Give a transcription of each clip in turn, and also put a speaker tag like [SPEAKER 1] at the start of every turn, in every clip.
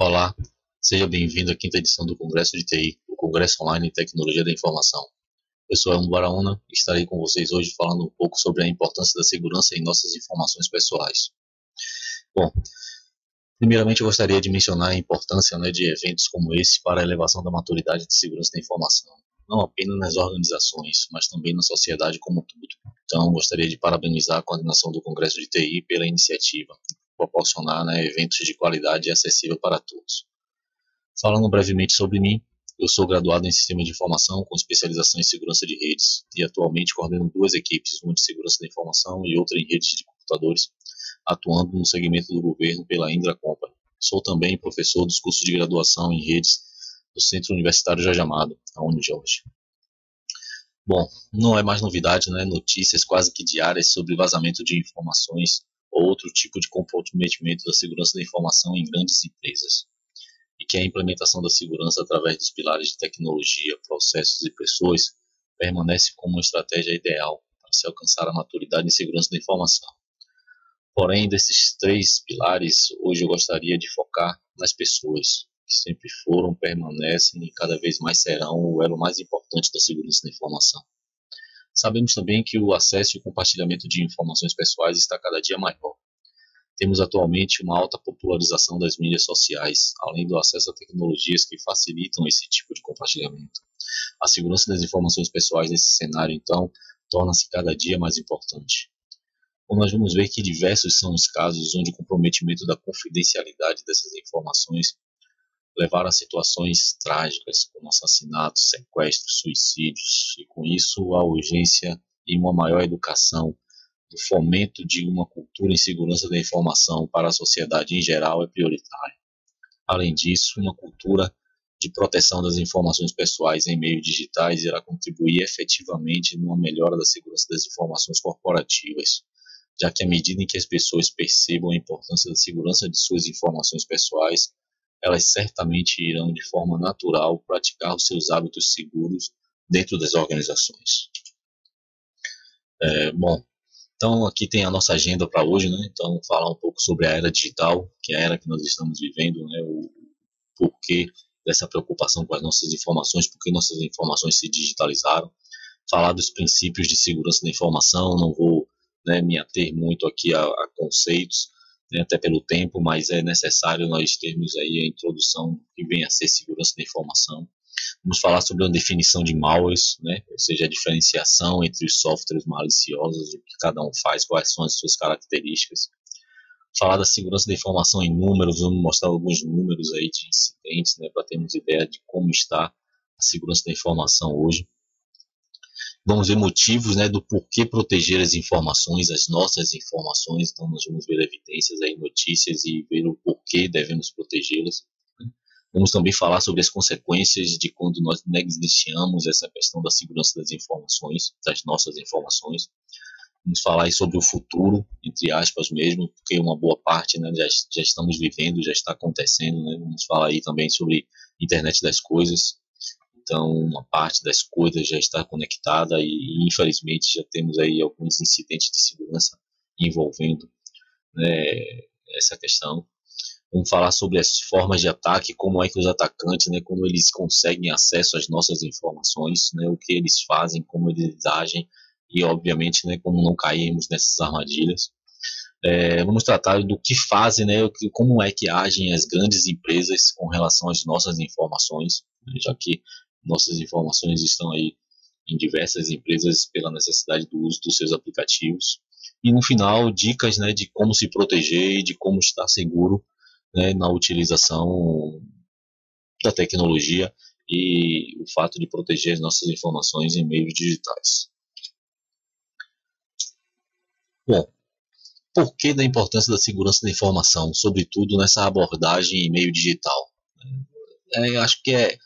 [SPEAKER 1] Olá, seja bem-vindo à quinta edição do Congresso de TI, o Congresso Online em Tecnologia da Informação. Eu sou Elmo Baraúna e estarei com vocês hoje falando um pouco sobre a importância da segurança em nossas informações pessoais. Bom, primeiramente eu gostaria de mencionar a importância de eventos como esse para a elevação da maturidade de segurança da informação, não apenas nas organizações, mas também na sociedade como um todo. Então, gostaria de parabenizar a coordenação do Congresso de TI pela iniciativa, proporcionar eventos de qualidade e acessível para todos. Falando brevemente sobre mim, eu sou graduado em Sistema de Informação com especialização em Segurança de Redes e atualmente coordeno duas equipes, uma de Segurança da Informação e outra em redes de computadores, atuando no segmento do governo pela Indra Company. Sou também professor dos cursos de graduação em redes do Centro Universitário Jorge Amado, a Unijorge. Bom, não é mais novidade, notícias quase que diárias sobre vazamento de informações ou outro tipo de comprometimento da segurança da informação em grandes empresas. E que a implementação da segurança através dos pilares de tecnologia, processos e pessoas permanece como uma estratégia ideal para se alcançar a maturidade em segurança da informação. Porém, desses três pilares, hoje eu gostaria de focar nas pessoas, que sempre foram, permanecem e cada vez mais serão o elo mais importante da segurança da informação. Sabemos também que o acesso e o compartilhamento de informações pessoais está cada dia maior. Temos atualmente uma alta popularização das mídias sociais, além do acesso a tecnologias que facilitam esse tipo de compartilhamento. A segurança das informações pessoais nesse cenário, então, torna-se cada dia mais importante. Como nós vamos ver que diversos são os casos onde o comprometimento da confidencialidade dessas informações levaram a situações trágicas, como assassinatos, sequestros, suicídios, e com isso a urgência em uma maior educação do fomento de uma cultura em segurança da informação para a sociedade em geral é prioritário. Além disso, uma cultura de proteção das informações pessoais em meios digitais irá contribuir efetivamente numa melhora da segurança das informações corporativas, já que à medida em que as pessoas percebam a importância da segurança de suas informações pessoais, elas certamente irão de forma natural praticar os seus hábitos seguros dentro das organizações. Bom, então aqui tem a nossa agenda para hoje, Então falar um pouco sobre a era digital, que é a era que nós estamos vivendo, O porquê dessa preocupação com as nossas informações, porque nossas informações se digitalizaram. Falar dos princípios de segurança da informação, não vou me ater muito aqui a conceitos, até pelo tempo, mas é necessário nós termos aí a introdução do que vem a ser segurança da informação. Vamos falar sobre a definição de malwares, ou seja, a diferenciação entre os softwares maliciosos, o que cada um faz, quais são as suas características. Falar da segurança da informação em números, vamos mostrar alguns números aí de incidentes, para termos ideia de como está a segurança da informação hoje. Vamos ver motivos do porquê proteger as informações, as nossas informações, então nós vamos ver evidências aí, notícias e ver o porquê devemos protegê-las. Vamos também falar sobre as consequências de quando nós negligenciamos essa questão da segurança das informações, das nossas informações. Vamos falar aí sobre o futuro, entre aspas mesmo, porque uma boa parte já estamos vivendo, já está acontecendo. Vamos falar aí também sobre internet das coisas. Então, uma parte das coisas já está conectada e infelizmente já temos aí alguns incidentes de segurança envolvendo essa questão. Vamos falar sobre as formas de ataque, como é que os atacantes, como eles conseguem acesso às nossas informações, o que eles fazem, como eles agem e, obviamente, como não cairmos nessas armadilhas. Vamos tratar do que fazem, como é que agem as grandes empresas com relação às nossas informações, já que nossas informações estão aí em diversas empresas pela necessidade do uso dos seus aplicativos. E, no final, dicas de como se proteger e de como estar seguro na utilização da tecnologia e o fato de proteger as nossas informações em meios digitais. Bom, por que da importância da segurança da informação, sobretudo nessa abordagem em meio digital? Acho que é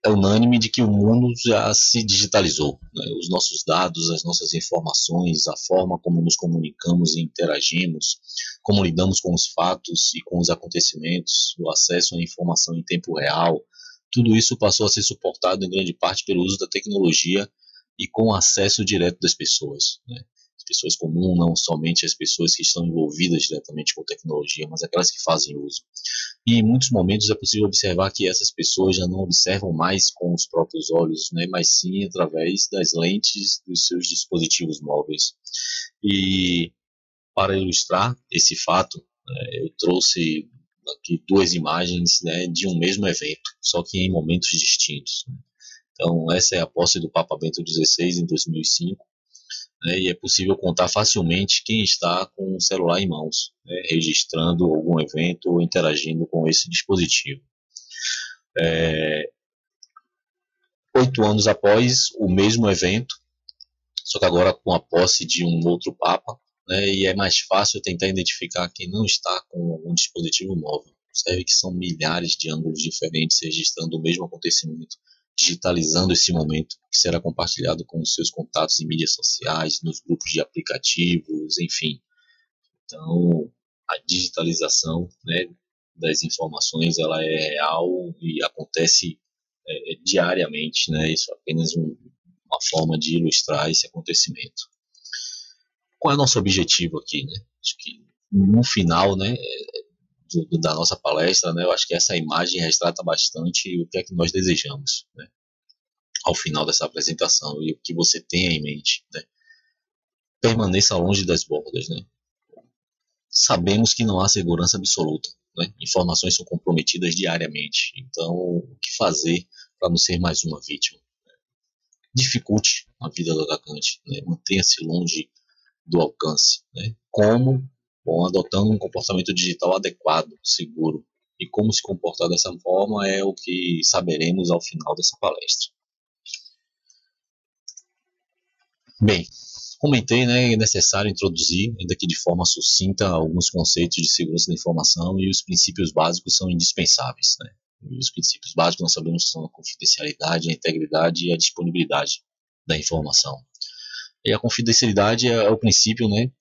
[SPEAKER 1] unânime de que o mundo já se digitalizou. Os nossos dados, as nossas informações, a forma como nos comunicamos e interagimos, como lidamos com os fatos e com os acontecimentos, o acesso à informação em tempo real, tudo isso passou a ser suportado em grande parte pelo uso da tecnologia e com acesso direto das pessoas. As pessoas comuns, não somente as pessoas que estão envolvidas diretamente com tecnologia, mas aquelas que fazem uso. E em muitos momentos é possível observar que essas pessoas já não observam mais com os próprios olhos, né, mas sim através das lentes dos seus dispositivos móveis. E para ilustrar esse fato, eu trouxe aqui duas imagens, né, de um mesmo evento, só que em momentos distintos. Então, essa é a posse do Papa Bento XVI em 2005, né, e é possível contar facilmente quem está com o celular em mãos, né, registrando algum evento ou interagindo com esse dispositivo. 8 anos após o mesmo evento, só que agora com a posse de um outro Papa, né, e é mais fácil tentar identificar quem não está com um dispositivo móvel. Observe que são milhares de ângulos diferentes registrando o mesmo acontecimento, digitalizando esse momento que será compartilhado com os seus contatos em mídias sociais, nos grupos de aplicativos, enfim. Então, a digitalização, né, das informações ela é real e acontece diariamente, né? Isso é apenas uma forma de ilustrar esse acontecimento. Qual é o nosso objetivo aqui, né? Acho que no final, né, da nossa palestra, né, eu acho que essa imagem retrata bastante o que é que nós desejamos, né, ao final dessa apresentação e o que você tenha em mente, né? Permaneça longe das bordas, né? Sabemos que não há segurança absoluta, né? Informações são comprometidas diariamente, então o que fazer para não ser mais uma vítima? Dificulte a vida do atacante, né? Mantenha-se longe do alcance, né? Como? Bom, adotando um comportamento digital adequado, seguro. E como se comportar dessa forma é o que saberemos ao final dessa palestra. Bem, comentei, né, é necessário introduzir, ainda que de forma sucinta, alguns conceitos de segurança da informação e os princípios básicos são indispensáveis, né? E os princípios básicos nós sabemos que são a confidencialidade, a integridade e a disponibilidade da informação. E a confidencialidade é o princípio, né,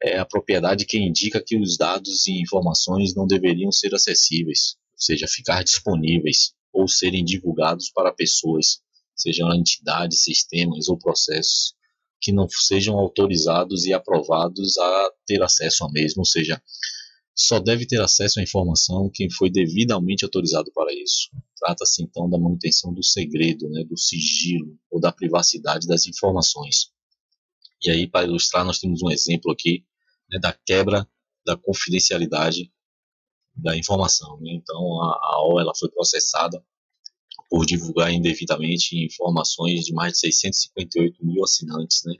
[SPEAKER 1] é a propriedade que indica que os dados e informações não deveriam ser acessíveis, ou seja, ficar disponíveis ou serem divulgados para pessoas, sejam entidades, sistemas ou processos que não sejam autorizados e aprovados a ter acesso à mesma, ou seja, só deve ter acesso à informação quem foi devidamente autorizado para isso. Trata-se então da manutenção do segredo, né, do sigilo ou da privacidade das informações. E aí, para ilustrar, nós temos um exemplo aqui, né, da quebra da confidencialidade da informação, né? Então, a OL ela foi processada por divulgar indevidamente informações de mais de 658 mil assinantes, né?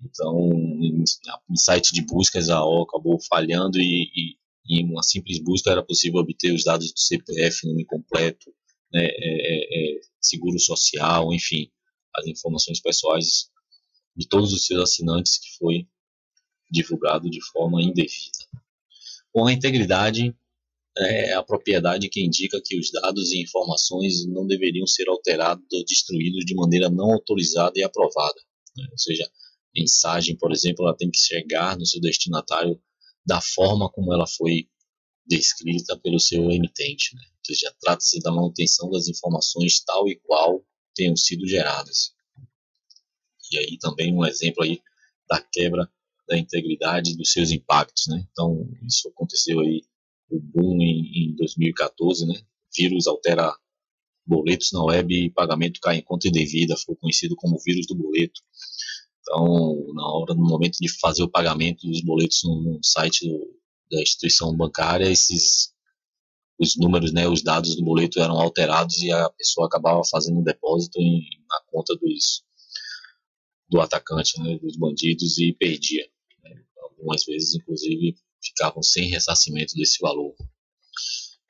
[SPEAKER 1] Então, em site de buscas, a OL acabou falhando e em uma simples busca era possível obter os dados do CPF, nome completo, né, seguro social, enfim, as informações pessoais de todos os seus assinantes que foi divulgado de forma indevida. Com a integridade, é a propriedade que indica que os dados e informações não deveriam ser alterados ou destruídos de maneira não autorizada e aprovada, né? Ou seja, a mensagem, por exemplo, ela tem que chegar no seu destinatário da forma como ela foi descrita pelo seu emitente, né? Ou seja, trata-se da manutenção das informações tal e qual tenham sido geradas. E aí também um exemplo aí da quebra da integridade dos seus impactos, né? Então, isso aconteceu aí, o boom em 2014, né? Vírus altera boletos na web e pagamento cai em conta indevida, foi conhecido como vírus do boleto. Então, no momento de fazer o pagamento dos boletos no site da instituição bancária, os números, né, os dados do boleto eram alterados e a pessoa acabava fazendo um depósito na conta do atacante, né, dos bandidos, e perdia, né? Algumas vezes, inclusive, ficavam sem ressarcimento desse valor.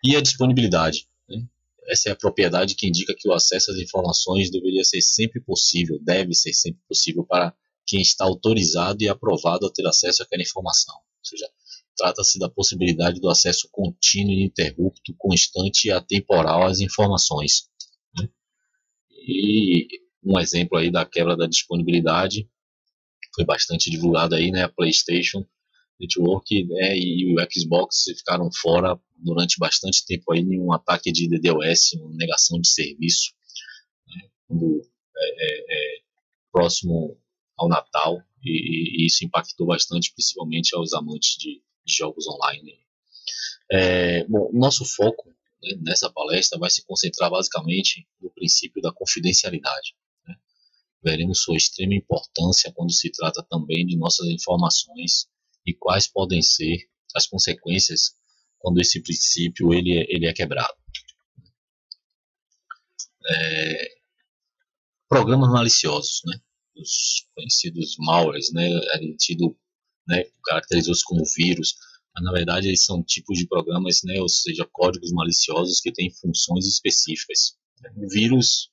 [SPEAKER 1] E a disponibilidade, né? Essa é a propriedade que indica que o acesso às informações deveria ser sempre possível, deve ser sempre possível para quem está autorizado e aprovado a ter acesso àquela informação. Ou seja, trata-se da possibilidade do acesso contínuo, ininterrupto, constante e atemporal às informações, né? E um exemplo aí da quebra da disponibilidade foi bastante divulgado aí, né? A PlayStation Network, né, e o Xbox ficaram fora durante bastante tempo aí em um ataque de DDoS, uma negação de serviço, né, quando, próximo ao Natal, e isso impactou bastante, principalmente aos amantes de jogos online. Bom, nosso foco, né, nessa palestra vai se concentrar basicamente no princípio da confidencialidade, né? Veremos sua extrema importância quando se trata também de nossas informações e quais podem ser as consequências quando esse princípio ele é quebrado. Programas maliciosos, né? Os conhecidos malwares, né? Caracterizou-se como vírus, mas na verdade eles são tipos de programas, né? Ou seja, códigos maliciosos que têm funções específicas. O vírus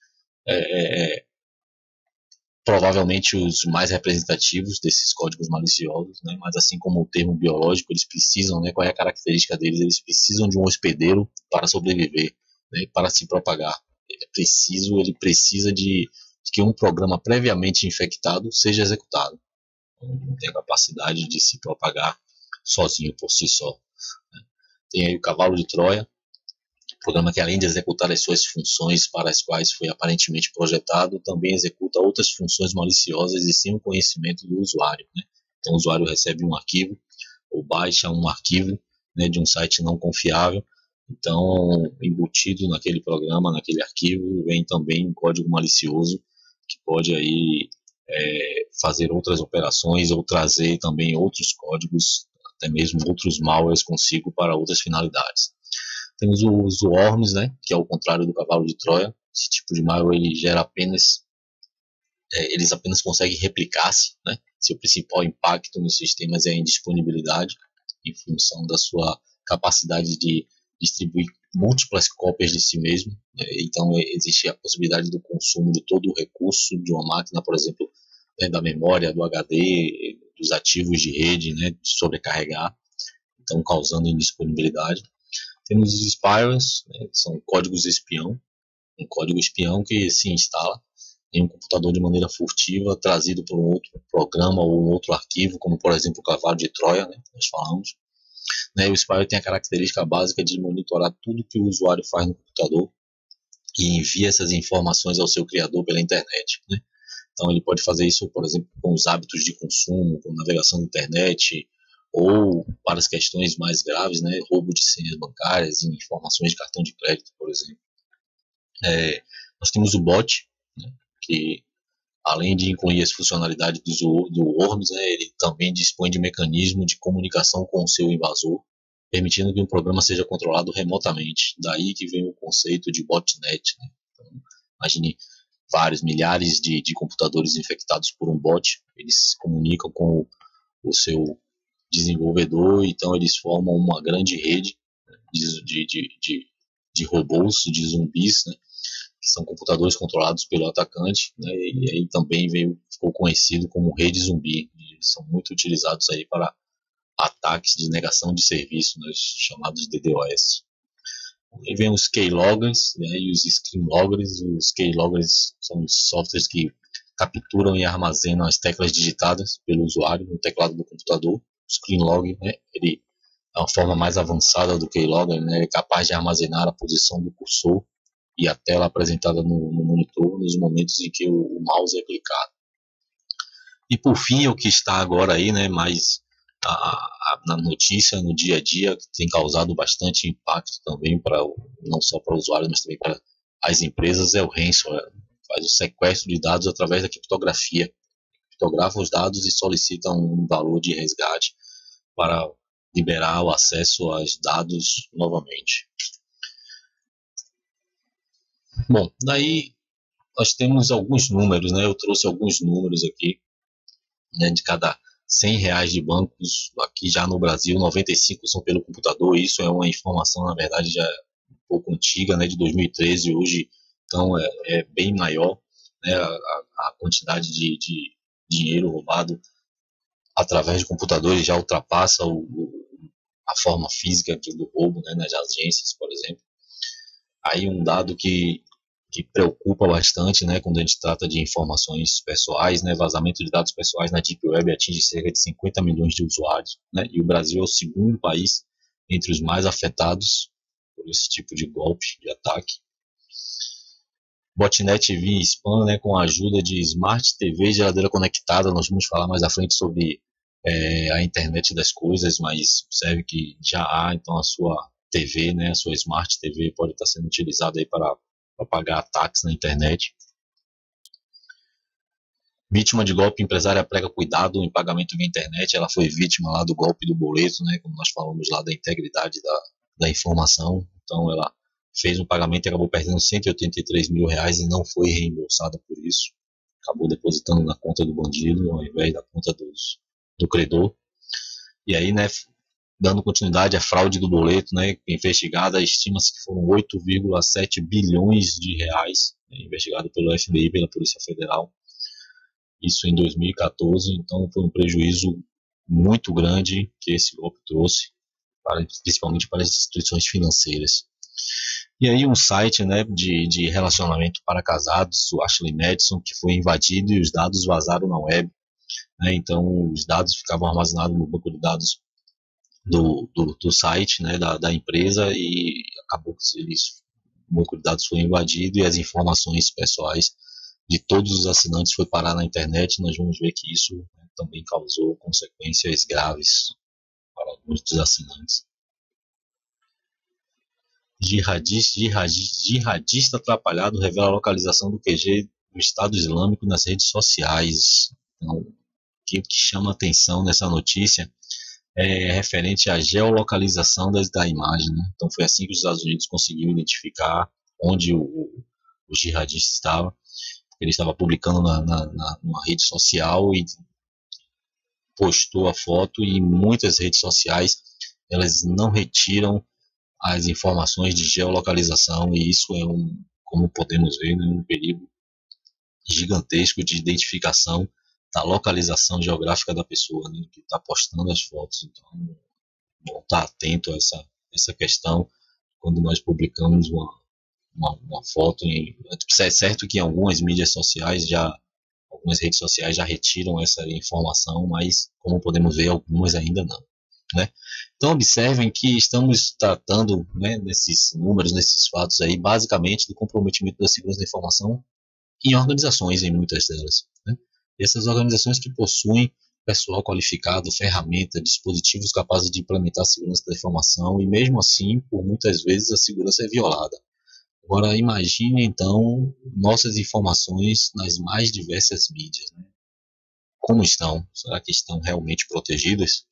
[SPEAKER 1] provavelmente os mais representativos desses códigos maliciosos, né? Mas assim como o termo biológico, eles precisam, né? Qual é a característica deles? Eles precisam de um hospedeiro para sobreviver, né? Para se propagar. Ele precisa de que um programa previamente infectado seja executado. Não tem a capacidade de se propagar sozinho por si só, né? Tem aí o cavalo de Troia, programa que, além de executar as suas funções para as quais foi aparentemente projetado, também executa outras funções maliciosas e sem o conhecimento do usuário, né? Então o usuário recebe um arquivo ou baixa um arquivo, né, de um site não confiável. Então, embutido naquele programa, naquele arquivo, vem também um código malicioso que pode aí fazer outras operações ou trazer também outros códigos, até mesmo outros malwares consigo para outras finalidades. Temos os worms, né, que é o contrário do cavalo de Troia. Esse tipo de malware ele gera eles apenas conseguem replicar-se, né? Seu principal impacto nos sistemas é a indisponibilidade, em função da sua capacidade de distribuir múltiplas cópias de si mesmo, né? Então existe a possibilidade do consumo de todo o recurso de uma máquina, por exemplo, né, da memória, do HD, dos ativos de rede, né, de sobrecarregar, então causando indisponibilidade. Temos os spywares, né, que são códigos espião, um código espião que se instala em um computador de maneira furtiva, trazido por um outro programa ou um outro arquivo, como por exemplo o cavalo de Troia, né, que nós falamos. Né, o spyware tem a característica básica de monitorar tudo que o usuário faz no computador e envia essas informações ao seu criador pela internet, né? Então ele pode fazer isso, por exemplo, com os hábitos de consumo, com navegação na internet, ou para as questões mais graves, né, roubo de senhas bancárias e informações de cartão de crédito, por exemplo. Nós temos o bot, né, que além de incluir as funcionalidades do Worms, né, ele também dispõe de mecanismo de comunicação com o seu invasor, permitindo que o programa seja controlado remotamente. Daí que vem o conceito de botnet, né? Então, imagine vários, milhares de computadores infectados por um bot, eles se comunicam com o seu desenvolvedor, então eles formam uma grande rede de robôs, de zumbis, né, que são computadores controlados pelo atacante, né, e aí também ficou conhecido como rede zumbi, e são muito utilizados aí para ataques de negação de serviço, né, chamados DDoS. Aí vem os keyloggers, né, e os screenloggers. Os keyloggers são os softwares que capturam e armazenam as teclas digitadas pelo usuário no teclado do computador. O screenlog, né, ele é uma forma mais avançada do keylogger, né, é capaz de armazenar a posição do cursor e a tela apresentada no monitor nos momentos em que o mouse é clicado. E por fim, o que está agora aí, né, mais na notícia, no dia a dia, que tem causado bastante impacto também, não só para o usuário, mas também para as empresas, é o ransomware. Faz o sequestro de dados através da criptografia. Criptografa os dados e solicita um valor de resgate para liberar o acesso aos dados novamente. Bom, daí nós temos alguns números, né? Eu trouxe alguns números aqui, né, de cada R$100 de bancos. Aqui já no Brasil, 95 são pelo computador. Isso é uma informação, na verdade, já um pouco antiga, né, de 2013 hoje, então é bem maior, né, a quantidade de dinheiro roubado através de computadores já ultrapassa a forma física do roubo, né, nas agências, por exemplo. Aí um dado que preocupa bastante, né, quando a gente trata de informações pessoais, né, vazamento de dados pessoais na Deep Web atinge cerca de 50 milhões de usuários, né, e o Brasil é o segundo país entre os mais afetados por esse tipo de golpe, de ataque. Botnet via spam, né, com a ajuda de Smart TV e geladeira conectada. Nós vamos falar mais à frente sobre a internet das coisas, mas observe que já há então a sua TV, né, a sua Smart TV pode estar sendo utilizada aí para pagar ataques na internet. Vítima de golpe, empresária prega cuidado em pagamento via internet. Ela foi vítima lá do golpe do boleto, né, como nós falamos lá da integridade da informação. Então ela fez um pagamento e acabou perdendo R$ 183 mil e não foi reembolsada por isso. Acabou depositando na conta do bandido ao invés da conta do credor. E aí, né, dando continuidade à fraude do boleto, né, investigada, estima-se que foram 8,7 bilhões de reais, né, investigado pelo FBI, pela Polícia Federal. Isso em 2014, então foi um prejuízo muito grande que esse golpe trouxe, principalmente para as instituições financeiras. E aí um site, né, de relacionamento para casados, o Ashley Madison, que foi invadido e os dados vazaram na web, né, então os dados ficavam armazenados no banco de dados do site, né, da empresa, e acabou que o banco de dados foi invadido e as informações pessoais de todos os assinantes foi parar na internet. Nós vamos ver que isso, né, também causou consequências graves para alguns dos assinantes. Jihadista atrapalhado revela a localização do QG do Estado Islâmico nas redes sociais. Então, o que chama atenção nessa notícia é referente à geolocalização da imagem, né? Então foi assim que os Estados Unidos conseguiram identificar onde o jihadista estava. Ele estava publicando numa rede social e postou a foto, e muitas redes sociais elas não retiram as informações de geolocalização, e isso é como podemos ver, né, um perigo gigantesco de identificação da localização geográfica da pessoa, né, que está postando as fotos. Então, bom, estar atento a essa questão quando nós publicamos uma foto. É certo que algumas mídias sociais algumas redes sociais já retiram essa informação, mas como podemos ver, algumas ainda não, né? Então observem que estamos tratando, né, nesses números, nesses fatos aí, basicamente do comprometimento da segurança da informação em organizações, em muitas delas, né? Essas organizações que possuem pessoal qualificado, ferramenta, dispositivos capazes de implementar a segurança da informação, e mesmo assim, por muitas vezes, a segurança é violada. Agora imagine então nossas informações nas mais diversas mídias, né? Como estão? Será que estão realmente protegidas?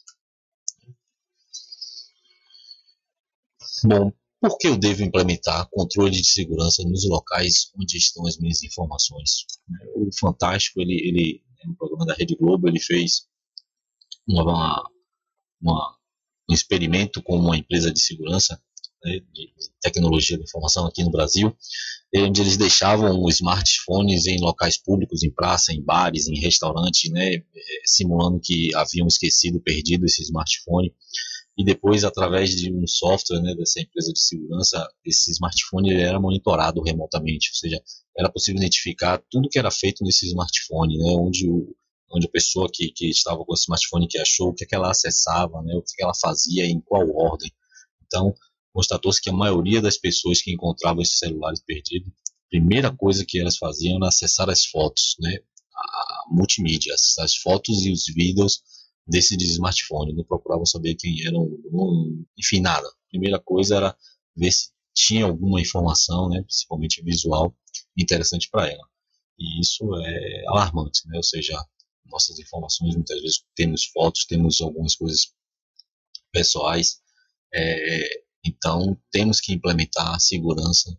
[SPEAKER 1] Bom, por que eu devo implementar controle de segurança nos locais onde estão as minhas informações? O Fantástico, ele no programa da Rede Globo, ele fez um experimento com uma empresa de segurança, né, de tecnologia da informação aqui no Brasil, onde eles deixavam os smartphones em locais públicos, em praça, em bares, em restaurantes, né, simulando que haviam esquecido, perdido esse smartphone. E depois, através de um software, né, dessa empresa de segurança, esse smartphone ele era monitorado remotamente, ou seja, era possível identificar tudo que era feito nesse smartphone, né, onde a pessoa que estava com o smartphone que achou, o que ela acessava, né, o que ela fazia, em qual ordem. Então, constatou-se que a maioria das pessoas que encontravam esses celulares perdidos, a primeira coisa que elas faziam era acessar as fotos, né, a multimídia, as fotos e os vídeos desse smartphone. Não procuravam saber quem era enfim, nada. A primeira coisa era ver se tinha alguma informação, né, principalmente visual, interessante para ela. E isso é alarmante, né? Ou seja, nossas informações, muitas vezes temos fotos, temos algumas coisas pessoais, então temos que implementar a segurança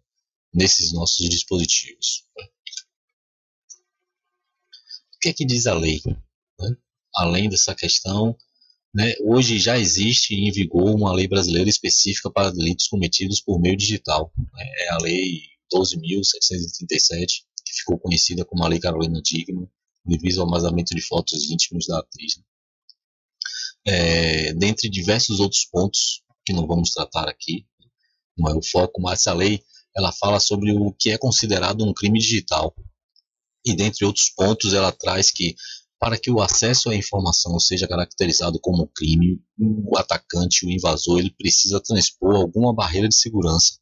[SPEAKER 1] nesses nossos dispositivos. O que é que diz a lei, né? Além dessa questão, né, hoje já existe em vigor uma lei brasileira específica para delitos cometidos por meio digital, né? É a lei 12.737, que ficou conhecida como a Lei Carolina Dickmann, devido ao vazamento de fotos íntimas da atriz. Dentre diversos outros pontos que não vamos tratar aqui, não é o foco, mas essa lei ela fala sobre o que é considerado um crime digital. E dentre outros pontos ela traz que para que o acesso à informação seja caracterizado como crime, o atacante, o invasor, ele precisa transpor alguma barreira de segurança.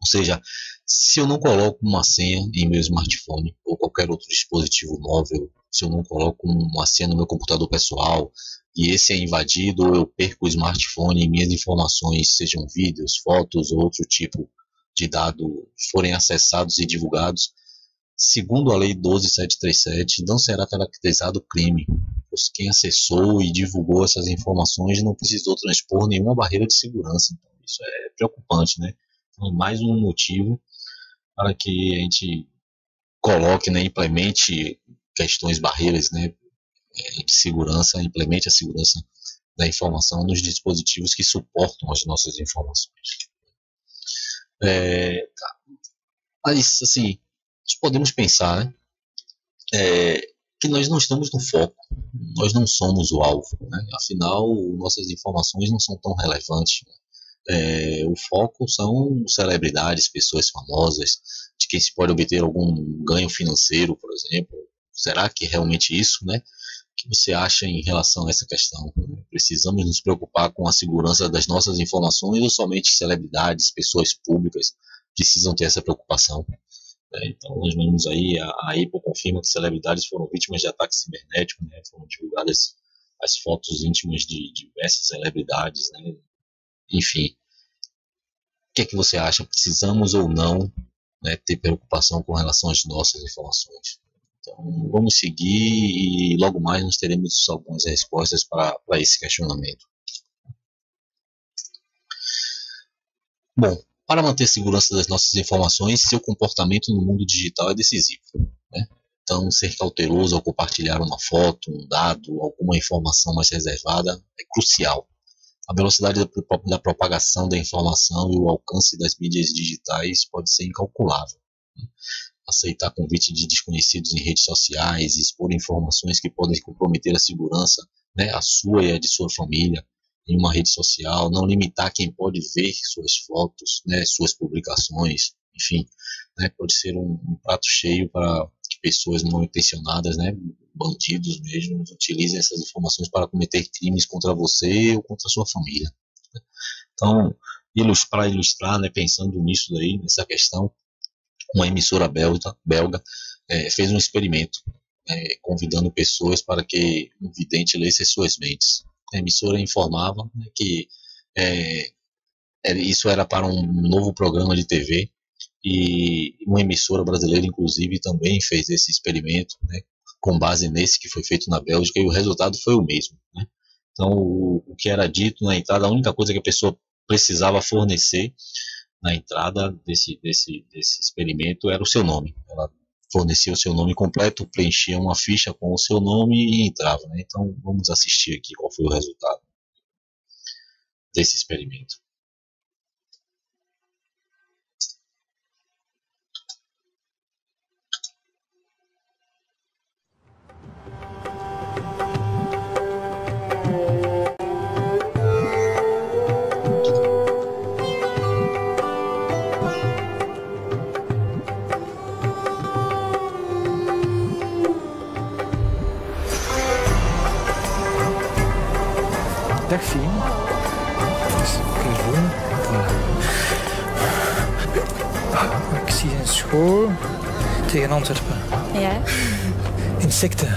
[SPEAKER 1] Ou seja, se eu não coloco uma senha em meu smartphone ou qualquer outro dispositivo móvel, se eu não coloco uma senha no meu computador pessoal e esse é invadido, eu perco o smartphone e minhas informações, sejam vídeos, fotos ou outro tipo de dado, forem acessados e divulgados, segundo a Lei 12.737, não será caracterizado crime, pois quem acessou e divulgou essas informações não precisou transpor nenhuma barreira de segurança. Então, isso é preocupante, né? Então, mais um motivo para que a gente coloque, né, implemente questões, barreiras, né, de segurança, implemente a segurança da informação nos dispositivos que suportam as nossas informações. Tá. Mas, assim, nós podemos pensar, né, que nós não estamos no foco, nós não somos o alvo, né? Afinal, nossas informações não são tão relevantes, né? O foco são celebridades, pessoas famosas, de quem se pode obter algum ganho financeiro, por exemplo. Será que é realmente isso, né? O que você acha em relação a essa questão? Precisamos nos preocupar com a segurança das nossas informações ou somente celebridades, pessoas públicas precisam ter essa preocupação? Então, nós vemos aí, a Apple confirma que celebridades foram vítimas de ataque cibernético, né? Foram divulgadas as fotos íntimas de diversas celebridades, né? Enfim, o que é que você acha? Precisamos ou não, né, ter preocupação com relação às nossas informações? Então, vamos seguir e logo mais nós teremos algumas respostas para esse questionamento. Bom, para manter a segurança das nossas informações, seu comportamento no mundo digital é decisivo, né? Então, ser cauteloso ao compartilhar uma foto, um dado, alguma informação mais reservada é crucial. A velocidade da propagação da informação e o alcance das mídias digitais pode ser incalculável. Aceitar convite de desconhecidos em redes sociais, expor informações que podem comprometer a segurança, né, a sua e a de sua família em uma rede social, não limitar quem pode ver suas fotos, né, suas publicações, enfim, né, pode ser um prato cheio para que pessoas mal intencionadas, né, bandidos mesmo, utilizem essas informações para cometer crimes contra você ou contra a sua família. Então, para ilustrar, né, pensando nisso daí, nessa questão, uma emissora belga fez um experimento, convidando pessoas para que um vidente lesse as suas mentes. A emissora informava, né, que isso era para um novo programa de TV, e uma emissora brasileira, inclusive, também fez esse experimento, né, com base nesse que foi feito na Bélgica, e o resultado foi o mesmo, né? Então, o que era dito na entrada, a única coisa que a pessoa precisava fornecer na entrada desse experimento era o seu nome. Ela fornecia o seu nome completo, preenchia uma ficha com o seu nome e entrava, né? Então, vamos assistir aqui qual foi o resultado desse experimento.
[SPEAKER 2] Dag Fien. Dus gewoon. Ik zie een school tegen Antwerpen.
[SPEAKER 3] Ja.
[SPEAKER 2] Insecten.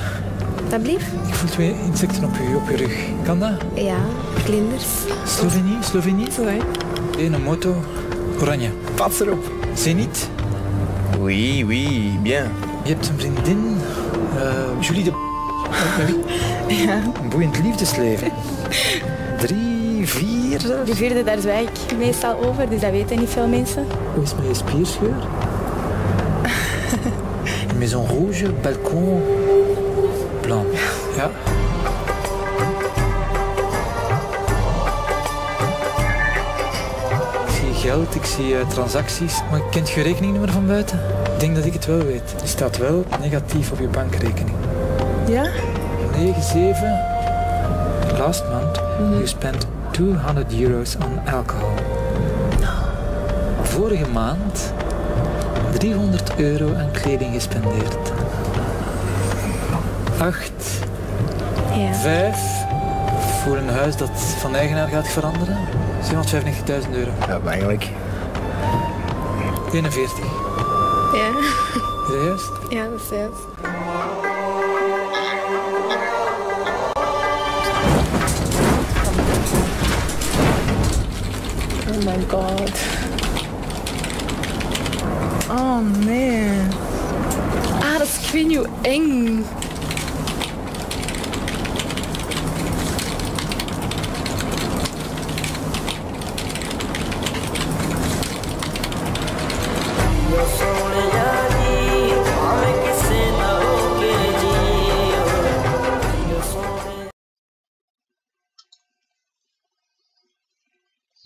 [SPEAKER 3] Alsjeblieft.
[SPEAKER 2] Ik voel twee insecten op je rug. Kan dat?
[SPEAKER 3] Ja, vlinders.
[SPEAKER 2] Slovenië?
[SPEAKER 3] Zo hè.
[SPEAKER 2] Een moto. Oranje.
[SPEAKER 4] Pas erop.
[SPEAKER 2] Zenit.
[SPEAKER 4] Oui, bien.
[SPEAKER 2] Je hebt een vriendin. Julie de...
[SPEAKER 3] Ja.
[SPEAKER 2] Een boeiend liefdesleven. 3, 4 zelfs.
[SPEAKER 3] De vierde, daar zwijg ik meestal over, dus dat weten niet veel mensen.
[SPEAKER 2] Hoe is mijn spierscheur? Une maison rouge, balcon blanc. Ja. Ik zie geld, ik zie transacties. Maar kent je rekeningnummer van buiten? Ik denk dat ik het wel weet. Die staat wel negatief op je bankrekening.
[SPEAKER 3] Ja?
[SPEAKER 2] 9-7. Last month, you spent €200 on alcohol. Vorige maand €300 aan kleding gespendeerd. 8.
[SPEAKER 3] Ja.
[SPEAKER 2] 5. Voor een huis dat van eigenaar gaat veranderen. €795.000.
[SPEAKER 4] Ja, maar eigenlijk.
[SPEAKER 2] 41.
[SPEAKER 3] Ja.
[SPEAKER 2] Is dat juist?
[SPEAKER 3] Ja, dat is juist. Oh my god.
[SPEAKER 5] Oh nee.
[SPEAKER 3] Ah, dat is, ik weet niet hoe eng.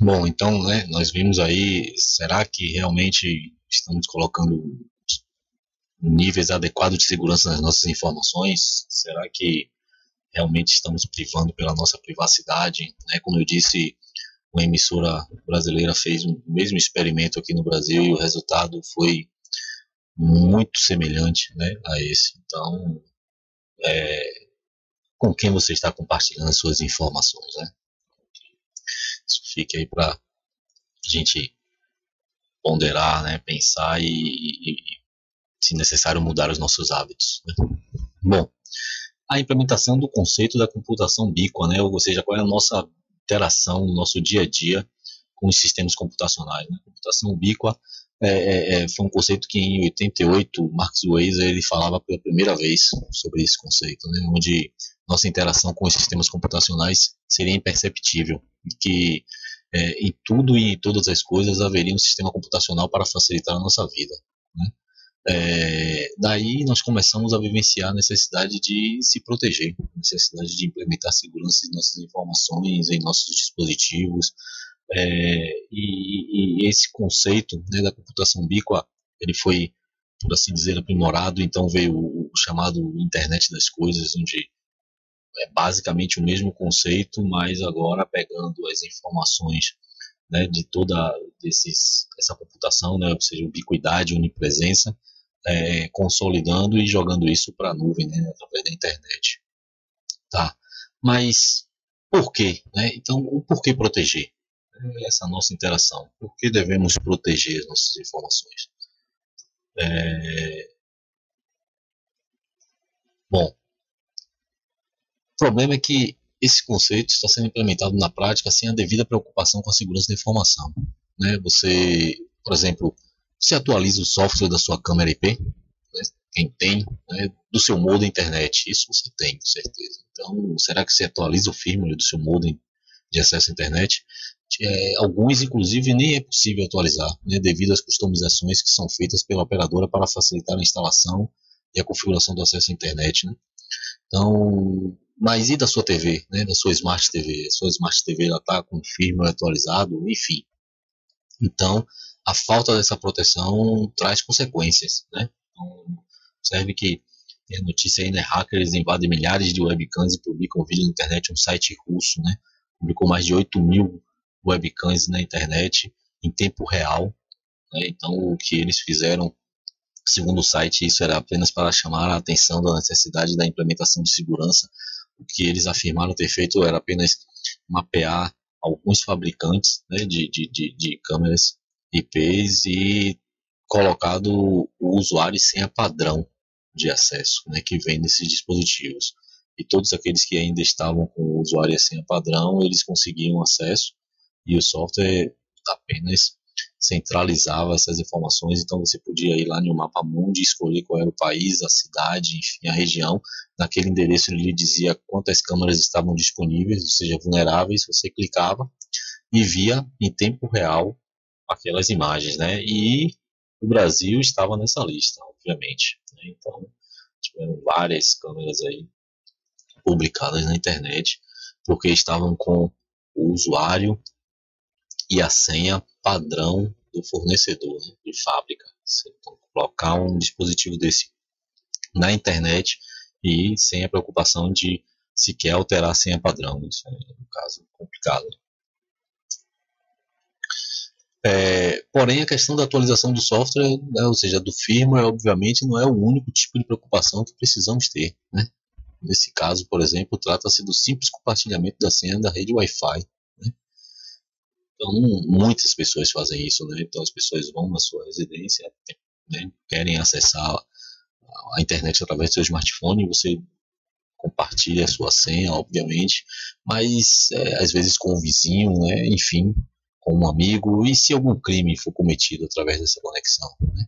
[SPEAKER 1] Bom, então, né, nós vimos aí, será que realmente estamos colocando níveis adequados de segurança nas nossas informações? Será que realmente estamos privando pela nossa privacidade? Né? Como eu disse, uma emissora brasileira fez o mesmo experimento aqui no Brasil e o resultado foi muito semelhante, né, a esse. Então, com quem você está compartilhando as suas informações, né? Isso fica aí para a gente ponderar, né, pensar e, se necessário, mudar os nossos hábitos, né? Bom, a implementação do conceito da computação ubíqua, né, ou seja, qual é a nossa interação no nosso dia a dia com os sistemas computacionais, né? A computação ubíqua foi um conceito que em 88 Mark Weiser ele falava pela primeira vez sobre esse conceito, né, onde nossa interação com os sistemas computacionais seria imperceptível e que em tudo e em todas as coisas haveria um sistema computacional para facilitar a nossa vida, né? Daí nós começamos a vivenciar a necessidade de se proteger, a necessidade de implementar segurança em nossas informações, em nossos dispositivos, e esse conceito, né, da computação ubíqua, ele foi, por assim dizer, aprimorado. Então veio o chamado Internet das Coisas, onde é basicamente o mesmo conceito, mas agora pegando as informações, né, de toda essa computação, né, ou seja, ubiquidade, onipresença, consolidando e jogando isso para a nuvem, né, através da internet. Tá. Mas por quê? Né? Então, o porquê proteger? Essa nossa interação. Por que devemos proteger as nossas informações? Bom, o problema é que esse conceito está sendo implementado na prática sem a devida preocupação com a segurança da informação, né? Você, por exemplo, você atualiza o software da sua câmera IP, né? Quem tem, né? Do seu modem internet, isso você tem, com certeza. Então, será que você atualiza o firmware do seu modem de acesso à internet? Alguns, inclusive, nem é possível atualizar, né? Devido às customizações que são feitas pela operadora para facilitar a instalação e a configuração do acesso à internet, né? Então, mas e da sua TV, né? Da sua Smart TV? A sua Smart TV está com o firmware atualizado, enfim. Então, a falta dessa proteção traz consequências, né? Então, observe que tem a notícia aí, né? Hackers invadem milhares de webcams e publicam vídeo na internet. Um site russo, né, publicou mais de 8.000 webcams na internet em tempo real, né? Então, o que eles fizeram, segundo o site, isso era apenas para chamar a atenção da necessidade da implementação de segurança. O que eles afirmaram ter feito era apenas mapear alguns fabricantes, né, de câmeras IPs e colocado o usuário e senha padrão de acesso, né, que vem nesses dispositivos. E todos aqueles que ainda estavam com o usuário e a senha padrão, eles conseguiam acesso e o software apenas centralizava essas informações. Então você podia ir lá no mapa mundi, escolher qual era o país, a cidade, enfim, a região. Naquele endereço ele lhe dizia quantas câmeras estavam disponíveis, ou seja, vulneráveis. Você clicava e via em tempo real aquelas imagens, né? E o Brasil estava nessa lista, obviamente, né? Então tiveram várias câmeras aí publicadas na internet porque estavam com o usuário e a senha padrão do fornecedor, né, de fábrica. Você colocar um dispositivo desse na internet e sem a preocupação de sequer alterar a senha padrão. Isso é um caso complicado. Porém, a questão da atualização do software, né, ou seja, do firmware, obviamente não é o único tipo de preocupação que precisamos ter, né? Nesse caso, por exemplo, trata-se do simples compartilhamento da senha da rede Wi-Fi, né? Então, muitas pessoas fazem isso, né? Então, as pessoas vão na sua residência, né, querem acessar a internet através do seu smartphone, você compartilha a sua senha, obviamente, mas às vezes com o vizinho, né? Enfim, com um amigo, e se algum crime for cometido através dessa conexão, né?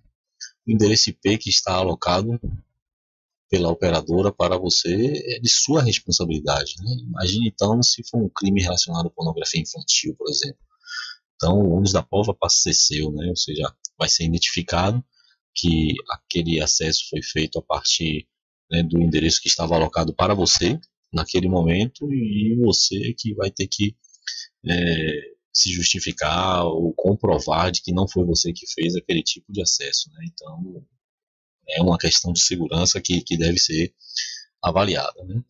[SPEAKER 1] O endereço IP que está alocado pela operadora para você é de sua responsabilidade, né? Imagine então se for um crime relacionado à pornografia infantil, por exemplo. Então o ônus da prova passa a ser seu, né? Ou seja, vai ser identificado que aquele acesso foi feito a partir, né, do endereço que estava alocado para você naquele momento, e você que vai ter que se justificar ou comprovar de que não foi você que fez aquele tipo de acesso, né? Então é uma questão de segurança que deve ser avaliada, né?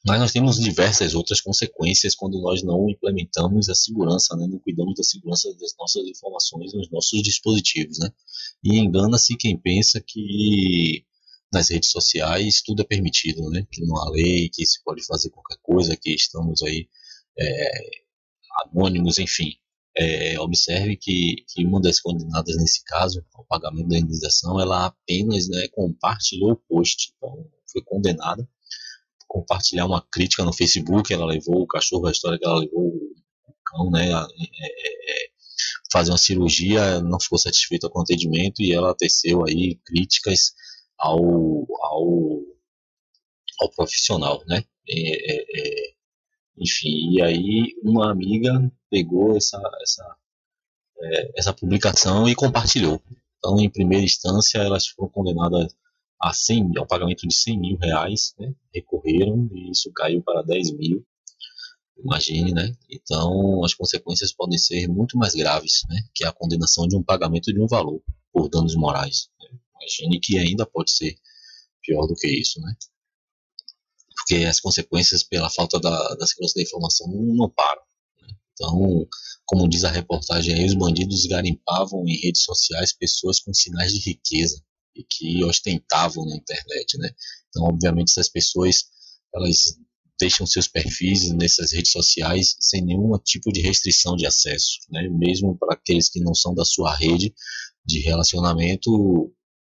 [SPEAKER 1] Mas nós temos diversas outras consequências quando nós não implementamos a segurança, né? Não cuidamos da segurança das nossas informações nos nossos dispositivos, né? E engana-se quem pensa que nas redes sociais tudo é permitido, né? Que não há lei, que se pode fazer qualquer coisa, que estamos aí anônimos, enfim. Observe que uma das condenadas nesse caso, ao pagamento da indenização, ela apenas, né, compartilhou o post. Então, foi condenada por compartilhar uma crítica no Facebook. Ela levou o cachorro, a história que ela levou o cão, né, fazer uma cirurgia, não ficou satisfeita com o atendimento e ela teceu aí críticas ao profissional, né? Enfim, e aí uma amiga pegou essa publicação e compartilhou. Então, em primeira instância, elas foram condenadas ao pagamento de 100 mil reais, né? Recorreram e isso caiu para 10 mil. Imagine, né? Então, as consequências podem ser muito mais graves, né? Que a condenação de um pagamento de um valor por danos morais, né? Imagine que ainda pode ser pior do que isso, né? Porque as consequências pela falta da segurança da informação não param, né? Então, como diz a reportagem aí, os bandidos garimpavam em redes sociais pessoas com sinais de riqueza e que ostentavam na internet, né? Então, obviamente, essas pessoas, elas deixam seus perfis nessas redes sociais sem nenhum tipo de restrição de acesso, né? Mesmo para aqueles que não são da sua rede de relacionamento,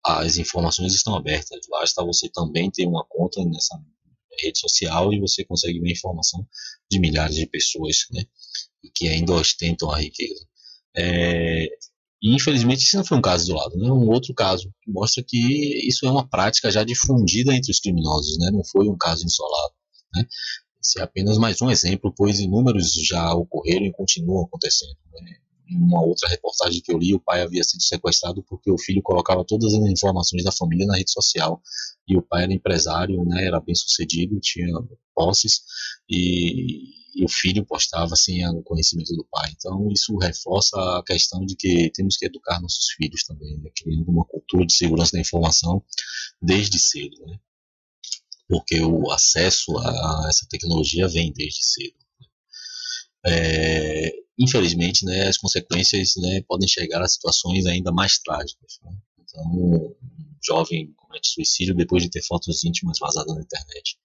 [SPEAKER 1] as informações estão abertas. Basta você também ter uma conta nessa rede social e você consegue ver a informação de milhares de pessoas, né, que ainda ostentam a riqueza. E infelizmente esse não foi um caso isolado, né? Um outro caso que mostra que isso é uma prática já difundida entre os criminosos, né? Não foi um caso isolado, né? Esse é apenas mais um exemplo, pois inúmeros já ocorreram e continuam acontecendo, né? Em uma outra reportagem que eu li, o pai havia sido sequestrado porque o filho colocava todas as informações da família na rede social. E o pai era empresário, né, era bem sucedido, tinha posses, e o filho postava sem o conhecimento do pai. Então isso reforça a questão de que temos que educar nossos filhos também, né, criando uma cultura de segurança da informação desde cedo, né, porque o acesso a essa tecnologia vem desde cedo. Infelizmente, né, as consequências, né, podem chegar a situações ainda mais trágicas, né? Então, um jovem comete suicídio depois de ter fotos íntimas vazadas na internet.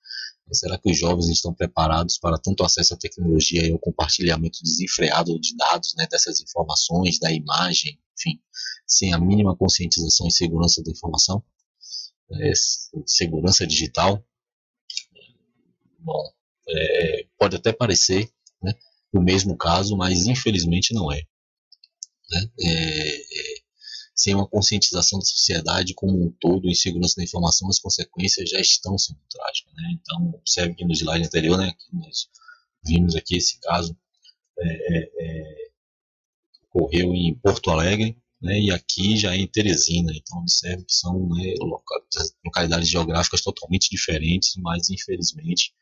[SPEAKER 1] Mas será que os jovens estão preparados para tanto acesso à tecnologia e ao compartilhamento desenfreado de dados, né, dessas informações, da imagem, enfim, sem a mínima conscientização e segurança da informação? Segurança digital? Bom, pode até parecer, né, o mesmo caso, mas infelizmente não é, né? Sem uma conscientização da sociedade como um todo em segurança da informação, as consequências já estão sendo trágicas, né? Então, observe que no slide anterior, né, que nós vimos aqui esse caso, ocorreu em Porto Alegre, né, e aqui já é em Teresina. Então, observe que são, né, localidades geográficas totalmente diferentes, mas infelizmente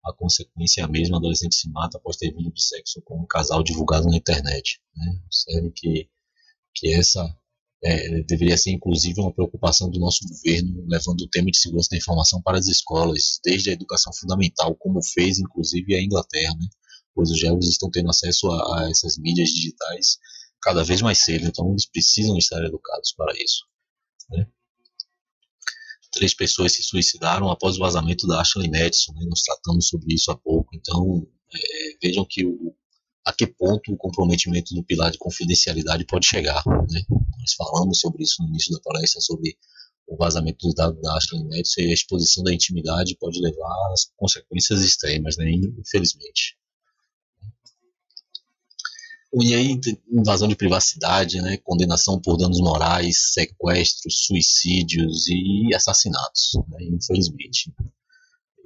[SPEAKER 1] a consequência é a mesma: adolescente se mata após ter vídeo de sexo com um casal divulgado na internet, né? Observe que essa deveria ser inclusive uma preocupação do nosso governo, levando o tema de segurança da informação para as escolas, desde a educação fundamental, como fez inclusive a Inglaterra, né? Pois os jovens estão tendo acesso a essas mídias digitais cada vez mais cedo, então eles precisam estar educados para isso, né? 3 pessoas se suicidaram após o vazamento da Ashley Madison, né? Nós tratamos sobre isso há pouco. Então, vejam a que ponto o comprometimento do pilar de confidencialidade pode chegar, né? Nós falamos sobre isso no início da palestra, sobre o vazamento dos dados da Ashley Madison, e a exposição da intimidade pode levar a consequências extremas, né? Infelizmente. E aí, invasão de privacidade, né, condenação por danos morais, sequestros, suicídios e assassinatos, né, infelizmente.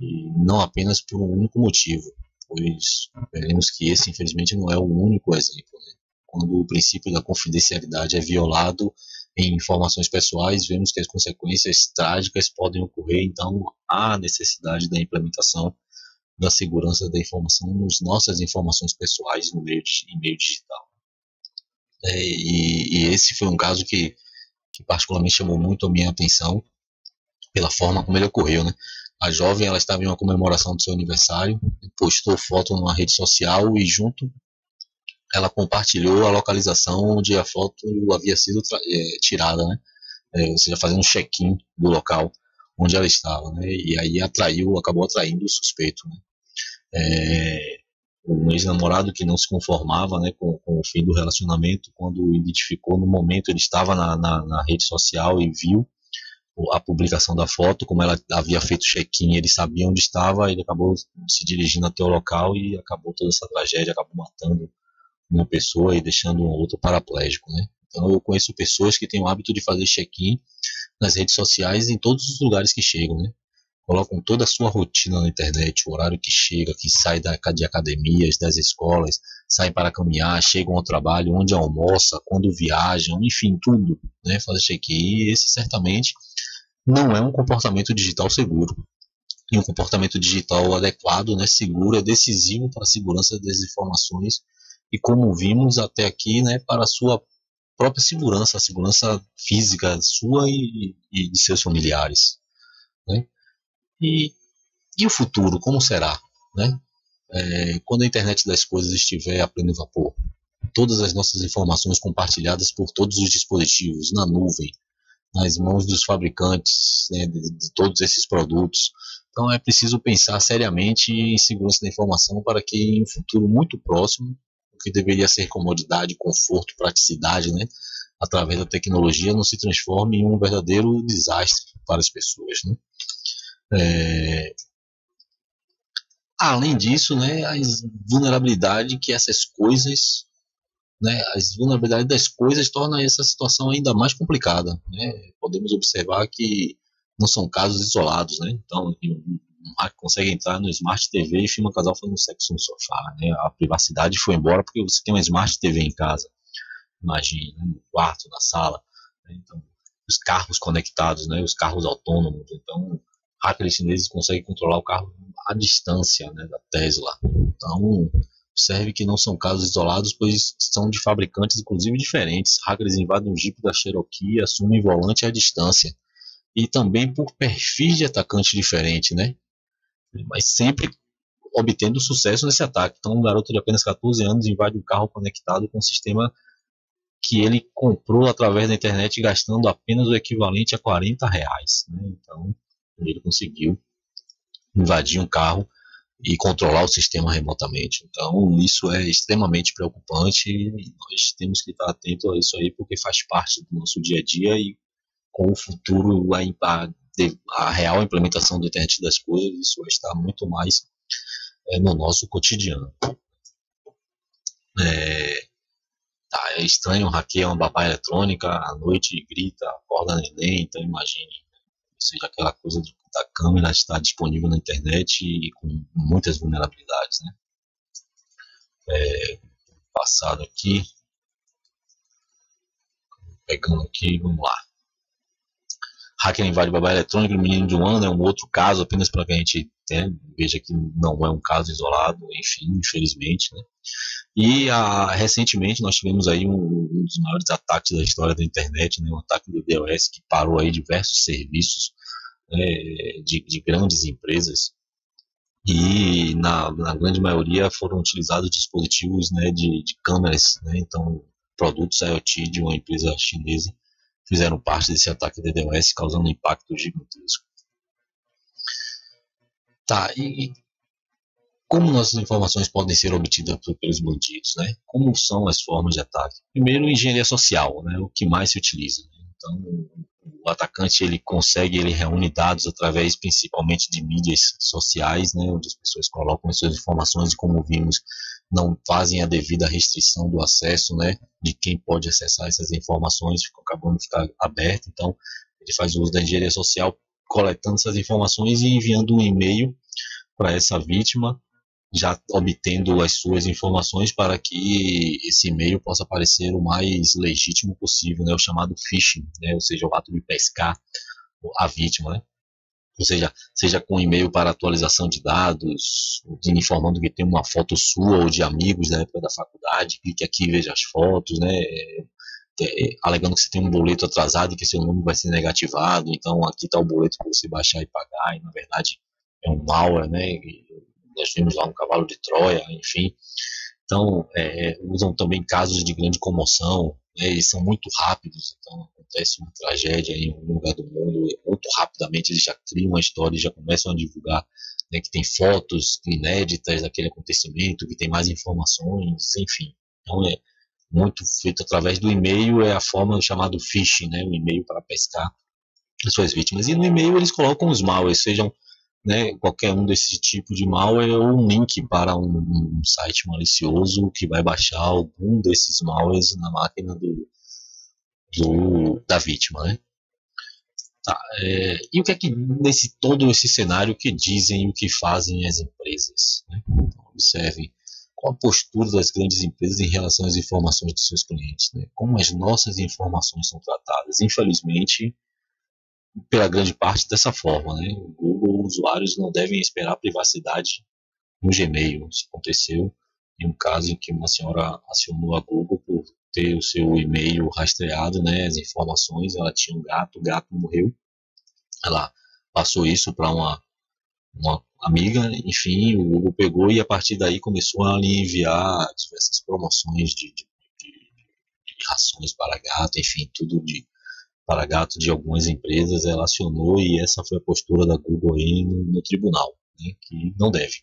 [SPEAKER 1] E não apenas por um único motivo, pois veremos que esse, infelizmente, não é o único exemplo. Né? Quando o princípio da confidencialidade é violado em informações pessoais, vemos que as consequências trágicas podem ocorrer, então há necessidade da implementação da segurança da informação nas nossas informações pessoais em meio digital. E esse foi um caso que particularmente chamou muito a minha atenção pela forma como ele ocorreu, né? A jovem, ela estava em uma comemoração do seu aniversário, postou foto numa rede social e junto ela compartilhou a localização onde a foto havia sido tirada, né? Ou seja, fazendo um check-in do local onde ela estava, né? E aí acabou atraindo o suspeito, né? Um ex-namorado que não se conformava, né, com o fim do relacionamento, quando identificou no momento, ele estava na rede social e viu a publicação da foto, como ela havia feito check-in, ele sabia onde estava, ele acabou se dirigindo até o local e acabou toda essa tragédia, acabou matando uma pessoa e deixando um outro paraplégico, né? Então eu conheço pessoas que têm o hábito de fazer check-in nas redes sociais em todos os lugares que chegam, né? Colocam toda a sua rotina na internet, o horário que chega, que sai de academias, das escolas, saem para caminhar, chegam ao trabalho, onde almoça, quando viajam, enfim, tudo, né? Fazer check-in. E esse certamente não é um comportamento digital seguro. E um comportamento digital adequado, né, seguro, é decisivo para a segurança das informações e, como vimos até aqui, né, para a sua própria segurança, a segurança física sua e de seus familiares, né? E o futuro, como será, né? Quando a internet das coisas estiver a pleno vapor, todas as nossas informações compartilhadas por todos os dispositivos, na nuvem, nas mãos dos fabricantes, né, de todos esses produtos. Então é preciso pensar seriamente em segurança da informação para que em um futuro muito próximo, o que deveria ser comodidade, conforto, praticidade, né, através da tecnologia, não se transforme em um verdadeiro desastre para as pessoas, né? Além disso, né, as vulnerabilidades que essas coisas, né, as vulnerabilidades das coisas tornam essa situação ainda mais complicada, né? Podemos observar que não são casos isolados, né? Então, um hacker consegue entrar no Smart TV e filma um casal fazendo sexo no sofá, né? A privacidade foi embora porque você tem uma Smart TV em casa, imagine, né, no quarto, na sala, né? Então, os carros conectados, né, os carros autônomos, então hackers chineses conseguem controlar o carro à distância, né, da Tesla. Então, observe que não são casos isolados, pois são de fabricantes, inclusive, diferentes. Hackers invadem um Jeep da Cherokee e assumem volante à distância. E também por perfis de atacante diferentes, né? Mas sempre obtendo sucesso nesse ataque. Então, um garoto de apenas 14 anos invade um carro conectado com um sistema que ele comprou através da internet, gastando apenas o equivalente a R$40, né? Então, ele conseguiu invadir um carro e controlar o sistema remotamente. Então, isso é extremamente preocupante e nós temos que estar atentos a isso aí, porque faz parte do nosso dia a dia e com o futuro, a real implementação da internet das coisas, isso vai estar muito mais no nosso cotidiano. É estranho, hackeia uma babá eletrônica à noite e grita, acorda neném, então imagine, seja aquela coisa da câmera estar disponível na internet e com muitas vulnerabilidades, né? Passado aqui, pegando aqui, vamos lá. Hacker invade babá eletrônica, menino de 1 ano, é um outro caso, apenas para que a gente veja que não é um caso isolado, enfim, infelizmente, né? E recentemente nós tivemos aí um dos maiores ataques da história da internet, né? Um ataque do DDoS que parou aí diversos serviços, de grandes empresas, e na grande maioria foram utilizados dispositivos, né, de câmeras, né? Então produtos IoT de uma empresa chinesa fizeram parte desse ataque DDoS, causando um impacto gigantesco. Tá, e como nossas informações podem ser obtidas pelos bandidos, né? Como são as formas de ataque? Primeiro, engenharia social, né? O que mais se utiliza. Então, o atacante ele reúne dados através principalmente de mídias sociais, né? Onde as pessoas colocam as suas informações e, como vimos, não fazem a devida restrição do acesso, né, de quem pode acessar essas informações, acabando de ficar aberto. Então, ele faz uso da engenharia social, coletando essas informações e enviando um e-mail para essa vítima, já obtendo as suas informações para que esse e-mail possa parecer o mais legítimo possível, né, o chamado phishing, né, ou seja, o ato de pescar a vítima, né? Ou seja com e-mail para atualização de dados, informando que tem uma foto sua ou de amigos da época da faculdade, clique aqui e veja as fotos, né? Alegando que você tem um boleto atrasado e que seu nome vai ser negativado, então aqui está o boleto para você baixar e pagar, e na verdade é um malware, né? E nós vimos lá um cavalo de Troia, enfim. Então, usam também casos de grande comoção, né, eles são muito rápidos, então acontece uma tragédia em um lugar do mundo, muito rapidamente eles já criam uma história e já começam a divulgar, né, que tem fotos inéditas daquele acontecimento, que tem mais informações, enfim. Então é muito feito através do e-mail, é a forma chamada phishing, né, o e-mail para pescar as suas vítimas. E no e-mail eles colocam os malwares, sejam, né, qualquer um desse tipo de malware ou um link para um site malicioso que vai baixar algum desses malwares na máquina da vítima, né? Tá, e o que é que nesse todo esse cenário que dizem e o que fazem as empresas, né? Então, observem qual a postura das grandes empresas em relação às informações dos seus clientes, né? Como as nossas informações são tratadas, infelizmente, pela grande parte dessa forma, né? O Google, usuários não devem esperar privacidade no Gmail. Isso aconteceu em um caso em que uma senhora acionou a Google por ter o seu e-mail rastreado, né? As informações, ela tinha um gato, o gato morreu. Ela passou isso para uma amiga, enfim, o Google pegou e a partir daí começou a lhe enviar diversas promoções de rações para gato, enfim, tudo para gato de algumas empresas, ela acionou e essa foi a postura da Google aí no tribunal, né, que não deve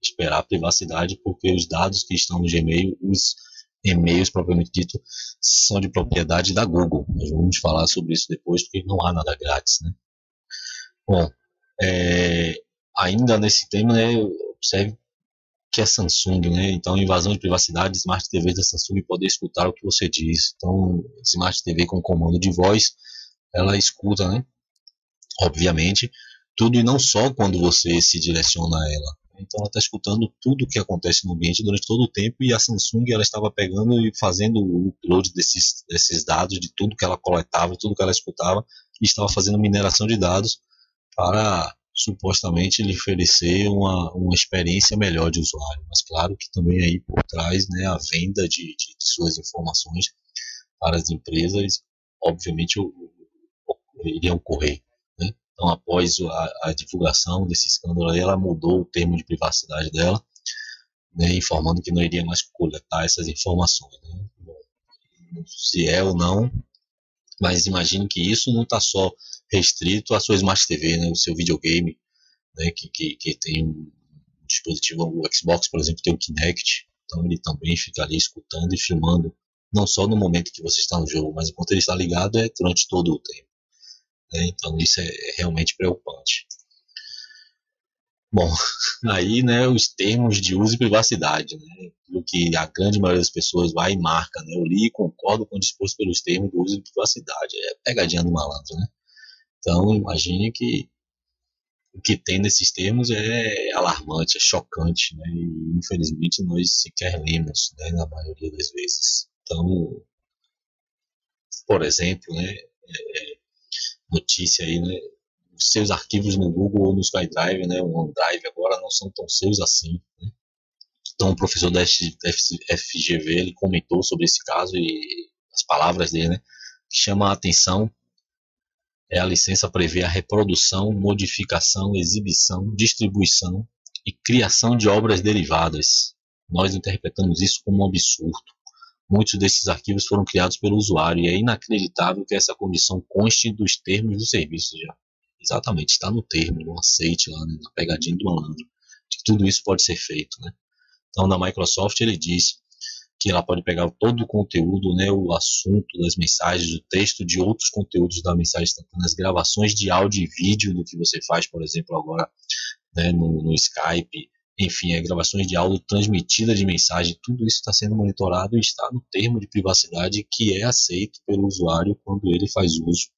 [SPEAKER 1] esperar a privacidade porque os dados que estão no Gmail, os e-mails propriamente dito, são de propriedade da Google. Nós vamos falar sobre isso depois porque não há nada grátis, né. Bom, ainda nesse tema, né, observe que é Samsung, né? Então, invasão de privacidade, Smart TV da Samsung poder escutar o que você diz. Então, Smart TV com comando de voz, ela escuta, né? Obviamente, tudo e não só quando você se direciona a ela. Então, ela está escutando tudo o que acontece no ambiente durante todo o tempo e a Samsung ela estava pegando e fazendo o upload desses dados, de tudo que ela coletava, tudo que ela escutava, e estava fazendo mineração de dados para supostamente lhe oferecer uma experiência melhor de usuário, mas claro que também aí por trás, né, a venda de suas informações para as empresas, obviamente iriam ocorrer, né? Então após a divulgação desse escândalo aí, ela mudou o termo de privacidade dela, né, informando que não iria mais coletar essas informações, né? Bom, se é ou não, mas imagine que isso não está só restrito à sua Smart TV, né, o seu videogame, né, que tem um dispositivo, o Xbox, por exemplo, tem o Kinect, então ele também fica ali escutando e filmando, não só no momento que você está no jogo, mas enquanto ele está ligado durante todo o tempo, né, então isso é realmente preocupante. Bom, aí, né, os termos de uso e privacidade, né, o que a grande maioria das pessoas vai e marca, né, eu li e concordo com o disposto pelos termos do uso e privacidade, é pegadinha do malandro, né. Então, imagine que o que tem nesses termos é alarmante, é chocante, né, e infelizmente nós sequer lemos, né, na maioria das vezes. Então, por exemplo, né, notícia aí, né, seus arquivos no Google ou no SkyDrive, né, o OneDrive agora não são tão seus assim, né? Então o professor da FGV ele comentou sobre esse caso e as palavras dele, né, que chama a atenção a licença prevê a reprodução, modificação, exibição, distribuição e criação de obras derivadas. Nós interpretamos isso como um absurdo. Muitos desses arquivos foram criados pelo usuário e é inacreditável que essa condição conste dos termos do serviço já. Exatamente, está no termo, no aceite lá, né, na pegadinha do malandro, de que tudo isso pode ser feito, né? Então, na Microsoft ele diz que ela pode pegar todo o conteúdo, né, o assunto das mensagens, o texto de outros conteúdos da mensagem instantânea, as gravações de áudio e vídeo do que você faz, por exemplo, agora, né, no Skype, enfim, gravações de áudio, transmitida de mensagem, tudo isso está sendo monitorado e está no termo de privacidade que é aceito pelo usuário quando ele faz uso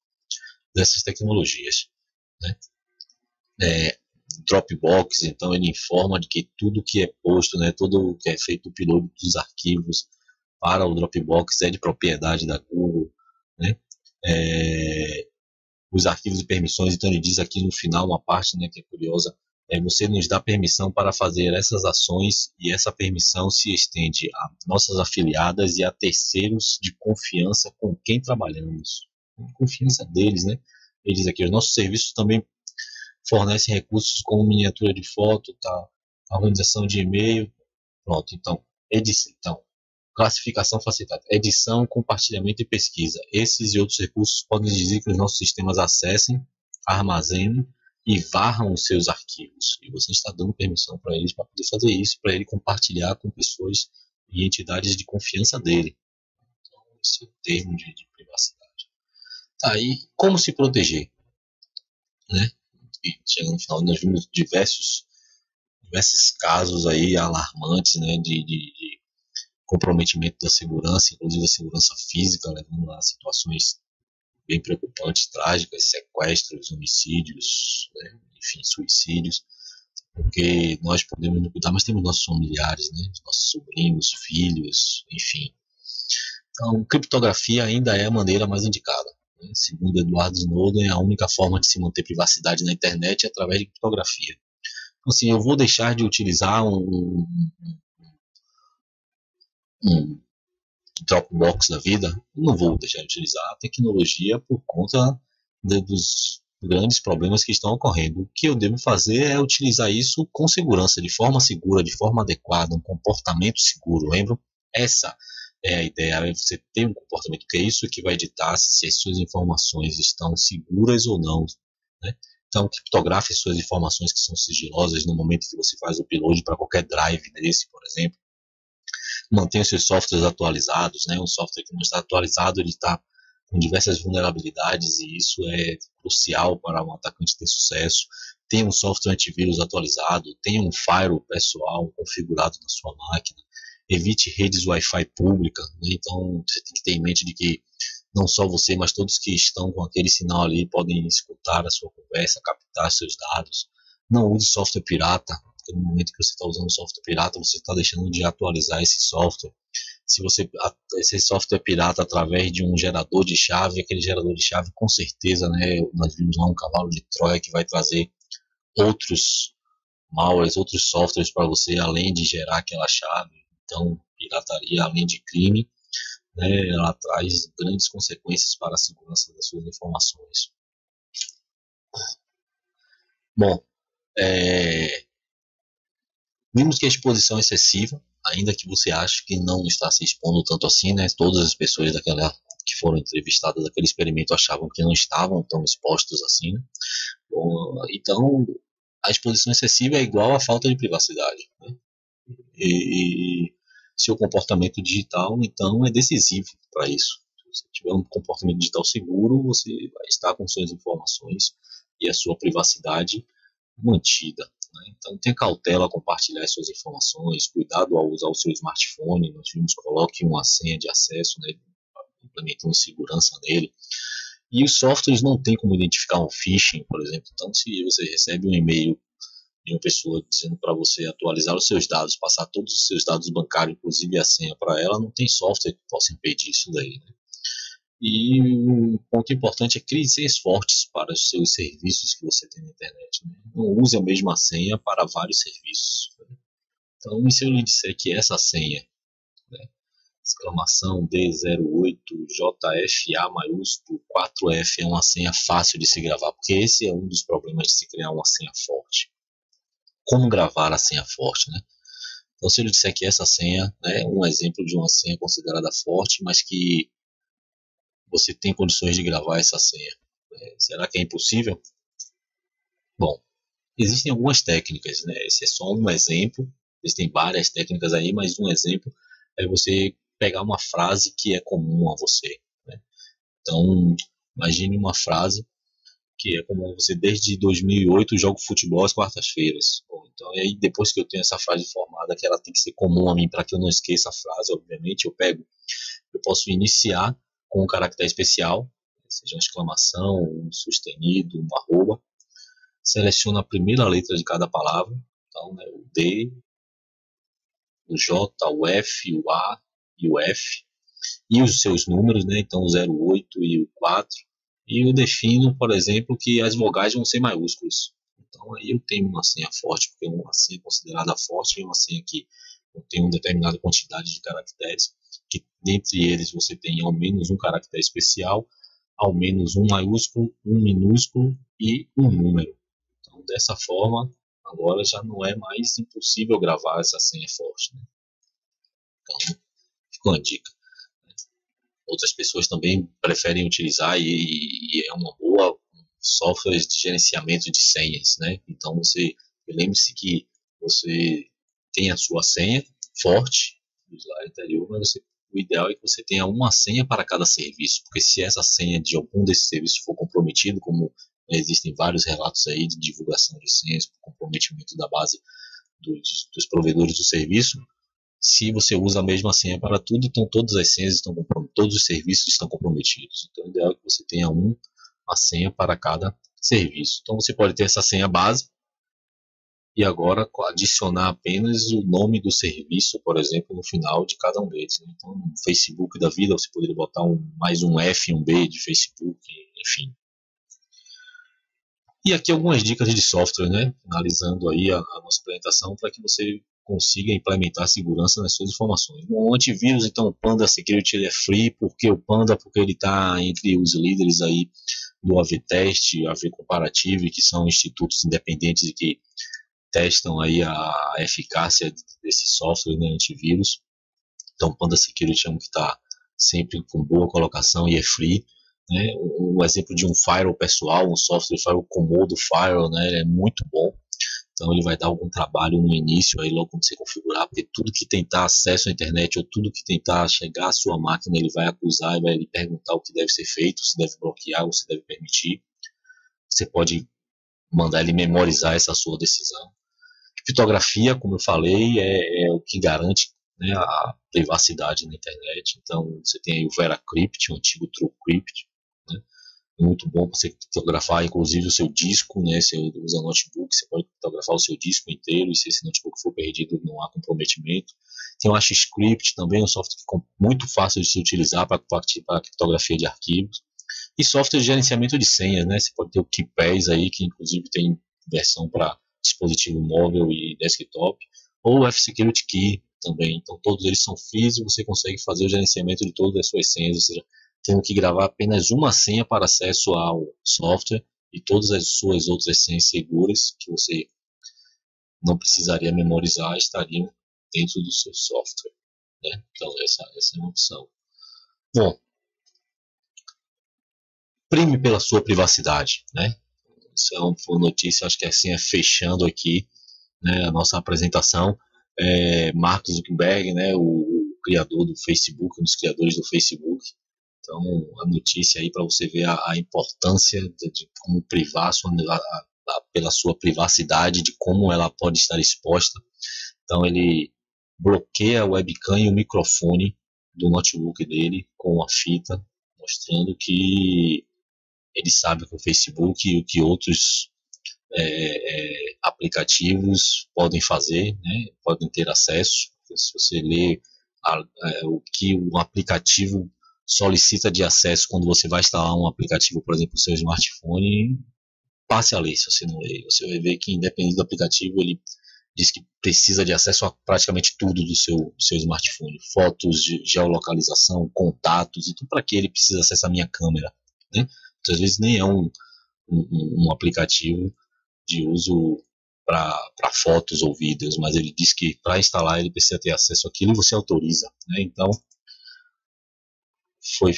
[SPEAKER 1] dessas tecnologias, né? Dropbox, então ele informa de que tudo que é posto, né, tudo que é feito o upload dos arquivos para o Dropbox é de propriedade da Google, né? Os arquivos e permissões, então ele diz aqui no final uma parte, né, que é curiosa, você nos dá permissão para fazer essas ações e essa permissão se estende a nossas afiliadas e a terceiros de confiança com quem trabalhamos. Confiança deles, né? Ele diz aqui, os nossos serviços também fornecem recursos como miniatura de foto, tá? Organização de e-mail, pronto, então, edição, classificação facilitada, edição, compartilhamento e pesquisa. Esses e outros recursos podem dizer que os nossos sistemas acessem, armazenem e varram os seus arquivos. E você está dando permissão para eles para poder fazer isso, para ele compartilhar com pessoas e entidades de confiança dele. Então, esse é o termo de privacidade. Tá, e como se proteger? Né? E chegando no final, nós vimos diversos casos aí alarmantes, né, de comprometimento da segurança, inclusive a segurança física, levando a situações bem preocupantes, trágicas, sequestros, homicídios, né, enfim, suicídios, porque nós podemos nos cuidar, mas temos nossos familiares, né, nossos sobrinhos, filhos, enfim. Então, criptografia ainda é a maneira mais indicada. Né? Segundo Edward Snowden, a única forma de se manter privacidade na internet é através de criptografia. Então, assim, eu vou deixar de utilizar um Dropbox da vida? Não vou deixar de utilizar a tecnologia por conta dos grandes problemas que estão ocorrendo. O que eu devo fazer é utilizar isso com segurança, de forma segura, de forma adequada, um comportamento seguro. Lembram? Essa é a ideia, é você ter um comportamento, que é isso que vai ditar se as suas informações estão seguras ou não, né? Então, criptografe suas informações que são sigilosas no momento que você faz o upload para qualquer drive desse, por exemplo. Mantenha seus softwares atualizados, né? Um software que não está atualizado, ele está com diversas vulnerabilidades e isso é crucial para um atacante ter sucesso. Tenha um software antivírus atualizado, tenha um firewall pessoal configurado na sua máquina. Evite redes Wi-Fi públicas, né? Então você tem que ter em mente de que não só você, mas todos que estão com aquele sinal ali podem escutar a sua conversa, captar seus dados. Não use software pirata, porque no momento que você está usando software pirata, você está deixando de atualizar esse software. Se você esse software pirata através de um gerador de chave, aquele gerador de chave com certeza, né, nós vimos lá um cavalo de Troia que vai trazer outros malwares, outros softwares para você, além de gerar aquela chave. Então, pirataria, além de crime, né, ela traz grandes consequências para a segurança das suas informações. Bom, vimos que a exposição excessiva, ainda que você ache que não está se expondo tanto assim, né, todas as pessoas que foram entrevistadas daquele experimento achavam que não estavam tão expostos assim, né? Bom, então, a exposição excessiva é igual à falta de privacidade, né? E seu comportamento digital, então, é decisivo para isso. Se você tiver um comportamento digital seguro, você vai estar com suas informações e a sua privacidade mantida, né? Então, tenha cautela ao compartilhar as suas informações, cuidado ao usar o seu smartphone, nós vimos, coloque uma senha de acesso, né, implementando segurança nele. E os softwares não tem como identificar um phishing, por exemplo. Então, se você recebe um e-mail de uma pessoa dizendo para você atualizar os seus dados, passar todos os seus dados bancários, inclusive a senha para ela, não tem software que possa impedir isso daí, né? E um ponto importante é criar senhas fortes para os seus serviços que você tem na internet, né? Não use a mesma senha para vários serviços, né? Então, e se eu lhe disser que essa senha, né, exclamação D08JFA maiúsculo 4F, é uma senha fácil de se gravar, porque esse é um dos problemas de se criar uma senha forte. Como gravar a senha forte, né? Então, se eu lhe disser que essa senha, né, é um exemplo de uma senha considerada forte, mas que você tem condições de gravar essa senha, será que é impossível? Bom, existem algumas técnicas, né? Esse é só um exemplo, existem várias técnicas aí, mas um exemplo é você pegar uma frase que é comum a você, né? Então, imagine uma frase que é como você desde 2008 joga futebol às quartas-feiras. Bom, então, e aí depois que eu tenho essa frase formada, que ela tem que ser comum a mim para que eu não esqueça a frase, obviamente, eu posso iniciar com um caractere especial, seja uma exclamação, um sustenido, um arroba, seleciono a primeira letra de cada palavra, então, né, o D, o J, o F, o A e o F, e os seus números, né, então o 08 e o 4, e eu defino, por exemplo, que as vogais vão ser maiúsculas. Então aí eu tenho uma senha forte, porque uma senha considerada forte é uma senha que tem uma determinada quantidade de caracteres, que dentre eles você tem ao menos um caractere especial, ao menos um maiúsculo, um minúsculo e um número. Então dessa forma, agora já não é mais impossível gravar essa senha forte, né? Então ficou uma dica. Outras pessoas também preferem utilizar e é uma boa software de gerenciamento de senhas, né? Então lembre-se que você tem a sua senha forte do slide anterior, mas o ideal é que você tenha uma senha para cada serviço, porque se essa senha de algum desses serviços for comprometido, como existem vários relatos aí de divulgação de senhas por comprometimento da base dos provedores do serviço, se você usa a mesma senha para tudo, então todas as senhas estão comprometidas, todos os serviços estão comprometidos. Então, o ideal é que você tenha uma senha para cada serviço. Então, você pode ter essa senha base e agora adicionar apenas o nome do serviço, por exemplo, no final de cada um deles. Então, no Facebook da vida, você poderia botar mais um F e um B de Facebook, enfim. E aqui algumas dicas de software, né? Finalizando aí a nossa apresentação para que você consiga implementar segurança nas suas informações. O antivírus, então, o Panda Security ele é free, porque o Panda, porque ele está entre os líderes aí do AV-Test, AV-Comparative, que são institutos independentes e que testam aí a eficácia desse software, né, antivírus. Então, o Panda Security é um que está sempre com boa colocação e é free. Né? O exemplo de um firewall pessoal, um software firewall Komodo Firewall, né, ele é muito bom. Então ele vai dar algum trabalho no início, aí logo quando você configurar, porque tudo que tentar acesso à internet ou tudo que tentar chegar à sua máquina, ele vai acusar e vai lhe perguntar o que deve ser feito, se deve bloquear ou se deve permitir. Você pode mandar ele memorizar essa sua decisão. Criptografia, como eu falei, é o que garante, né, a privacidade na internet. Então você tem aí o VeraCrypt, o antigo TrueCrypt, né? Muito bom para você criptografar, inclusive o seu disco, né? Você usa notebook, você pode criptografar o seu disco inteiro, e se esse notebook for perdido, não há comprometimento. Tem o AshScript também, um software muito fácil de se utilizar para a criptografia de arquivos. E software de gerenciamento de senhas, né? Você pode ter o KeePass aí, que inclusive tem versão para dispositivo móvel e desktop, ou o F-Security Key também. Então todos eles são free e você consegue fazer o gerenciamento de todas as suas senhas, ou seja, tendo que gravar apenas uma senha para acesso ao software e todas as suas outras senhas seguras que você não precisaria memorizar estariam dentro do seu software, né? Então essa é uma opção. Bom, prime pela sua privacidade, né? Isso é uma notícia, acho que assim é fechando aqui, né, a nossa apresentação. Mark Zuckerberg, né, o criador do Facebook, um dos criadores do Facebook. Então, a notícia aí para você ver a importância de como privar pela sua privacidade, de como ela pode estar exposta. Então, ele bloqueia a webcam e o microfone do notebook dele com a fita, mostrando que ele sabe que o Facebook e o que outros aplicativos podem fazer, né, podem ter acesso. Se você lê o que o aplicativo solicita de acesso quando você vai instalar um aplicativo, por exemplo, no seu smartphone, passe a ler. Se você não ler, você vai ver que independente do aplicativo, ele diz que precisa de acesso a praticamente tudo do seu smartphone, fotos, geolocalização, contatos, então para que ele precisa acessar a minha câmera, né? Às vezes nem é um aplicativo de uso para fotos ou vídeos, mas ele diz que para instalar ele precisa ter acesso àquilo e você autoriza, né? Então foi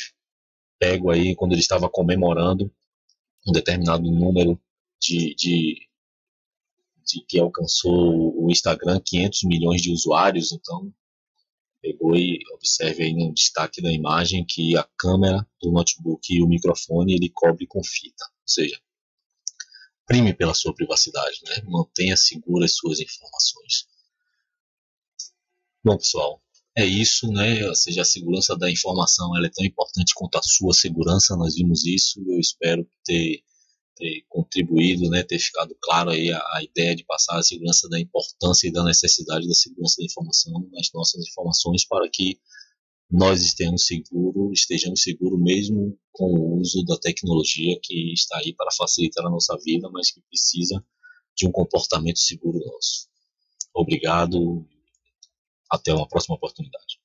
[SPEAKER 1] pego aí quando ele estava comemorando um determinado número de que alcançou o Instagram 500 milhões de usuários. Então pegou e observe aí no destaque da imagem que a câmera do notebook e o microfone ele cobre com fita, ou seja, prime pela sua privacidade, né? Mantenha seguras suas informações. Bom, pessoal, é isso, né? Ou seja, a segurança da informação ela é tão importante quanto a sua segurança. Nós vimos isso. Eu espero ter contribuído, né? Ter ficado claro aí a ideia de passar a segurança da importância e da necessidade da segurança da informação nas nossas informações para que nós estejamos seguros mesmo com o uso da tecnologia que está aí para facilitar a nossa vida, mas que precisa de um comportamento seguro nosso. Obrigado. Até uma próxima oportunidade.